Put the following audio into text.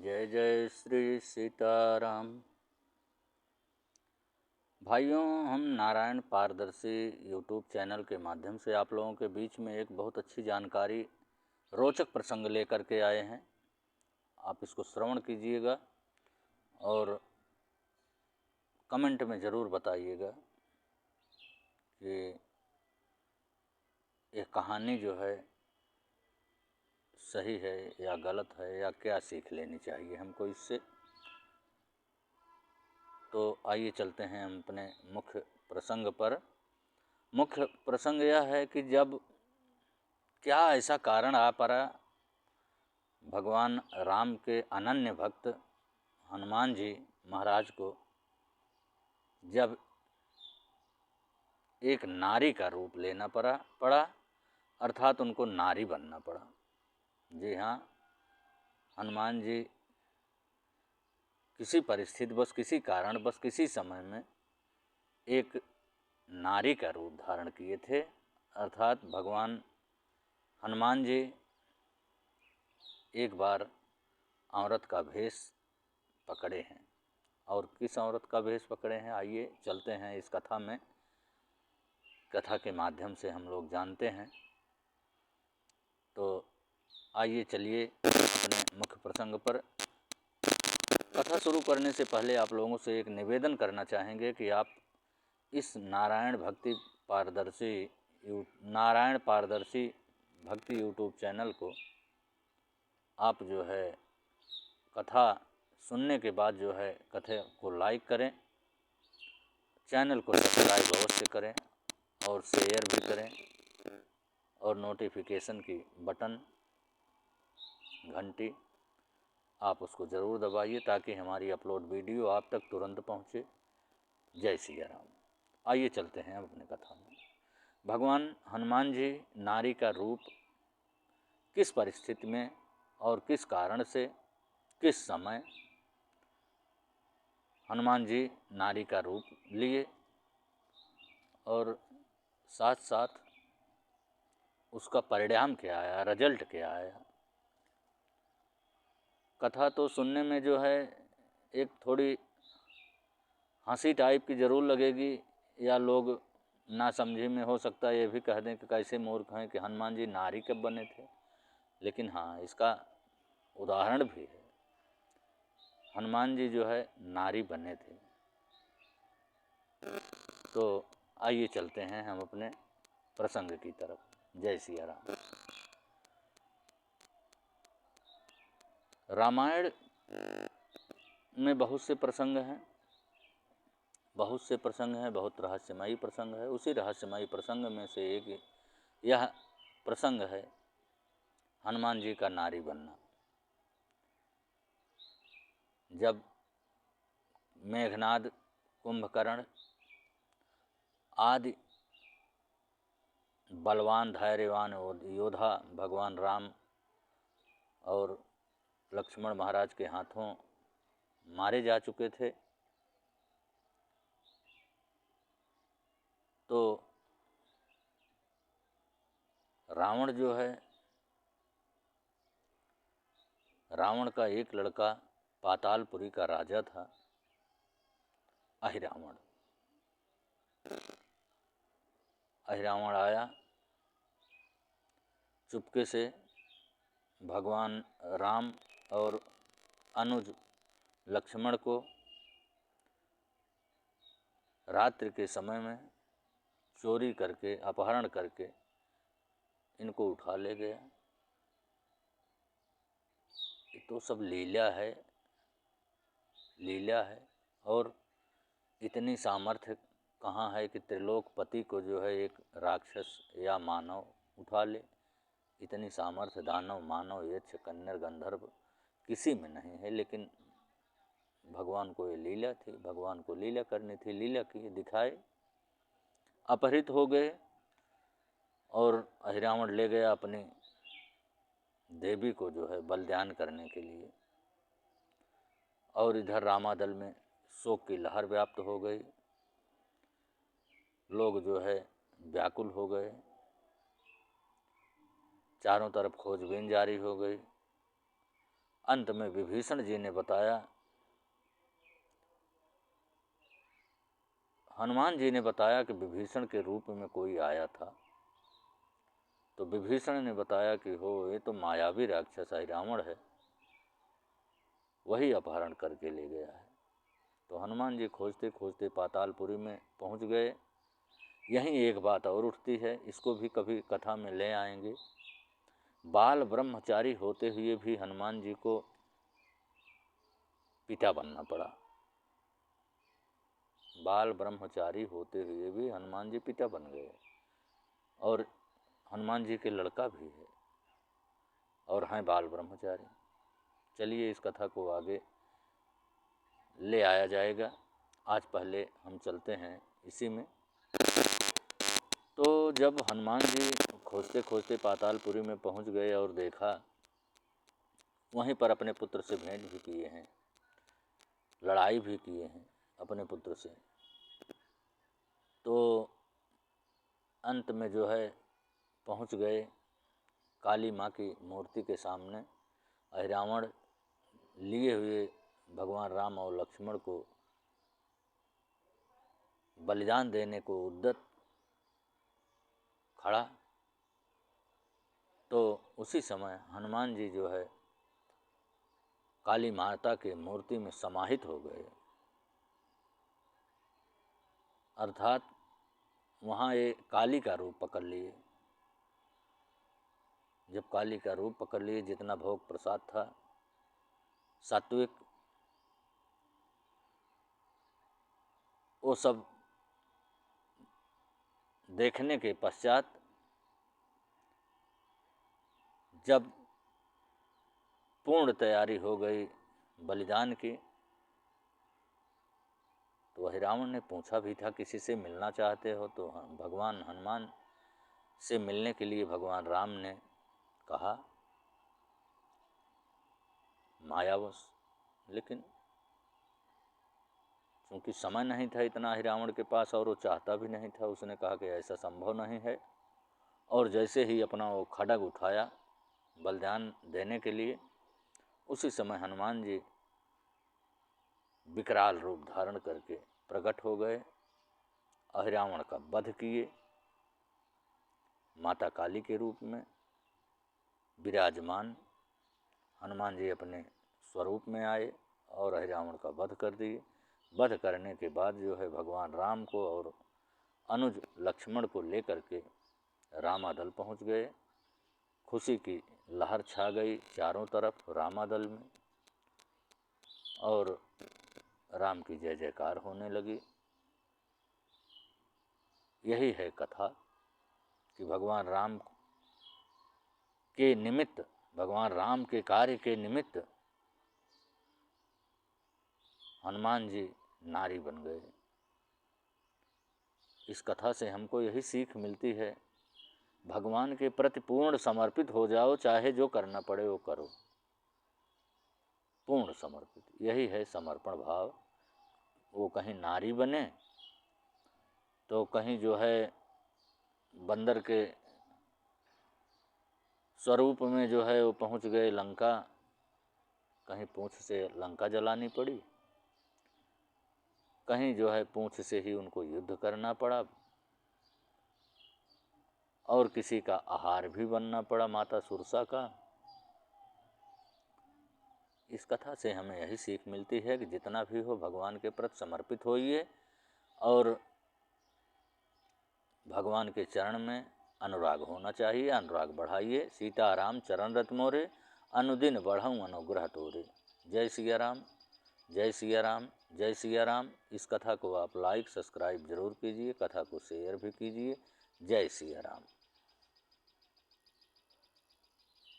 जय जय श्री सीताराम। भाइयों, हम नारायण पारदर्शी यूट्यूब चैनल के माध्यम से आप लोगों के बीच में एक बहुत अच्छी जानकारी, रोचक प्रसंग लेकर के आए हैं। आप इसको श्रवण कीजिएगा और कमेंट में ज़रूर बताइएगा कि यह कहानी जो है सही है या गलत है या क्या सीख लेनी चाहिए हमको इससे। तो आइए चलते हैं हम अपने मुख्य प्रसंग पर। मुख्य प्रसंग यह है कि जब क्या ऐसा कारण आ पड़ा भगवान राम के अनन्य भक्त हनुमान जी महाराज को, जब एक नारी का रूप लेना पड़ा अर्थात उनको नारी बनना पड़ा। जी हाँ, हनुमान जी किसी परिस्थिति बस, किसी कारण बस, किसी समय में एक नारी का रूप धारण किए थे। अर्थात भगवान हनुमान जी एक बार औरत का भेष पकड़े हैं। और किस औरत का भेष पकड़े हैं, आइए चलते हैं इस कथा में। कथा के माध्यम से हम लोग जानते हैं। तो आइए चलिए अपने मुख्य प्रसंग पर। कथा शुरू करने से पहले आप लोगों से एक निवेदन करना चाहेंगे कि आप इस नारायण पारदर्शी भक्ति यूट्यूब चैनल को आप जो है कथा सुनने के बाद जो है कथा को लाइक करें, चैनल को सब्सक्राइब अवश्य करें और शेयर भी करें, और नोटिफिकेशन की बटन घंटी आप उसको ज़रूर दबाइए ताकि हमारी अपलोड वीडियो आप तक तुरंत पहुँचे। जय सिया राम। आइए चलते हैं अब अपने कथा में। भगवान हनुमान जी नारी का रूप किस परिस्थिति में और किस कारण से, किस समय हनुमान जी नारी का रूप लिए, और साथ साथ उसका परिणाम क्या आया, रिजल्ट क्या आया। कथा तो सुनने में जो है एक थोड़ी हंसी टाइप की ज़रूर लगेगी, या लोग नासमझी में हो सकता है ये भी कह दें कि कैसे मूर्ख हैं कि हनुमान जी नारी कब बने थे। लेकिन हाँ, इसका उदाहरण भी है। हनुमान जी जो है नारी बने थे। तो आइए चलते हैं हम अपने प्रसंग की तरफ। जय सिया राम। रामायण में बहुत से प्रसंग हैं, बहुत रहस्यमयी प्रसंग है। उसी रहस्यमयी प्रसंग में से एक यह प्रसंग है हनुमान जी का नारी बनना। जब मेघनाद, कुंभकर्ण आदि बलवान धैर्यवान योद्धा भगवान राम और लक्ष्मण महाराज के हाथों मारे जा चुके थे, तो रावण जो है, रावण का एक लड़का पातालपुरी का राजा था, अहिरावण। अहिरावण आया चुपके से भगवान राम और अनुज लक्ष्मण को रात्रि के समय में चोरी करके, अपहरण करके इनको उठा ले गया। ये तो सब लीला है, और इतनी सामर्थ्य कहाँ है कि त्रिलोकपति को जो है एक राक्षस या मानव उठा ले। इतनी सामर्थ्य दानव, मानव, यक्ष, कन्नर, गंधर्व किसी में नहीं है। लेकिन भगवान को ये लीला थी, भगवान को लीला करनी थी, लीला की, दिखाए। अपहृत हो गए और अहिरावण ले गया अपनी देवी को जो है बलिदान करने के लिए। और इधर रामादल में शोक की लहर व्याप्त हो गई। लोग जो है व्याकुल हो गए, चारों तरफ खोजबीन जारी हो गई। अंत में विभीषण जी ने बताया, हनुमान जी ने बताया कि विभीषण के रूप में कोई आया था। तो विभीषण ने बताया कि हो, ये तो मायावी राक्षस रावण है, वही अपहरण करके ले गया है। तो हनुमान जी खोजते खोजते पातालपुरी में पहुंच गए। यहीं एक बात और उठती है, इसको भी कभी कथा में ले आएंगे। बाल ब्रह्मचारी होते हुए भी हनुमान जी को पिता बनना पड़ा। बाल ब्रह्मचारी होते हुए भी हनुमान जी पिता बन गए, और हनुमान जी के लड़का भी है और हैं बाल ब्रह्मचारी। चलिए इस कथा को आगे ले आया जाएगा। आज पहले हम चलते हैं इसी में। तो जब हनुमान जी खोजते खोजते पातालपुरी में पहुंच गए और देखा, वहीं पर अपने पुत्र से भेंट भी किए हैं, लड़ाई भी किए हैं अपने पुत्र से। तो अंत में जो है पहुंच गए काली माँ की मूर्ति के सामने। रावण लिए हुए भगवान राम और लक्ष्मण को बलिदान देने को उद्यत खड़ा। तो उसी समय हनुमान जी जो है काली माता के मूर्ति में समाहित हो गए, अर्थात वहाँ ये काली का रूप पकड़ लिए। जब काली का रूप पकड़ लिए, जितना भोग प्रसाद था सात्विक, वो सब देखने के पश्चात जब पूर्ण तैयारी हो गई बलिदान की, तो वही रावण ने पूछा भी था, किसी से मिलना चाहते हो? तो भगवान हनुमान से मिलने के लिए भगवान राम ने कहा, मायावश। लेकिन क्योंकि समय नहीं था इतना रावण के पास, और वो चाहता भी नहीं था, उसने कहा कि ऐसा संभव नहीं है। और जैसे ही अपना वो खड्ग उठाया बलिदान देने के लिए, उसी समय हनुमान जी विकराल रूप धारण करके प्रकट हो गए, रावण का वध किए। माता काली के रूप में विराजमान हनुमान जी अपने स्वरूप में आए और रावण का वध कर दिए। वध करने के बाद जो है भगवान राम को और अनुज लक्ष्मण को लेकर के रामादल पहुंच गए। खुशी की लहर छा गई चारों तरफ रामादल में, और राम की जय जयकार होने लगी। यही है कथा कि भगवान राम के निमित्त, भगवान राम के कार्य के निमित्त हनुमान जी नारी बन गए। इस कथा से हमको यही सीख मिलती है, भगवान के प्रति पूर्ण समर्पित हो जाओ, चाहे जो करना पड़े वो करो, पूर्ण समर्पित। यही है समर्पण भाव। वो कहीं नारी बने तो कहीं जो है बंदर के स्वरूप में जो है वो पहुंच गए लंका, कहीं पूंछ से लंका जलानी पड़ी, कहीं जो है पूंछ से ही उनको युद्ध करना पड़ा, और किसी का आहार भी बनना पड़ा माता सुरसा का। इस कथा से हमें यही सीख मिलती है कि जितना भी हो भगवान के प्रति समर्पित होइए, और भगवान के चरण में अनुराग होना चाहिए, अनुराग बढ़ाइए। सीताराम चरण रत मोरे, अनुदिन बढ़ाऊँ अनुग्रह तोरे। जय सिया राम, जय सिया राम, जय सिया राम। इस कथा को आप लाइक सब्सक्राइब जरूर कीजिए, कथा को शेयर भी कीजिए। जय सिया राम।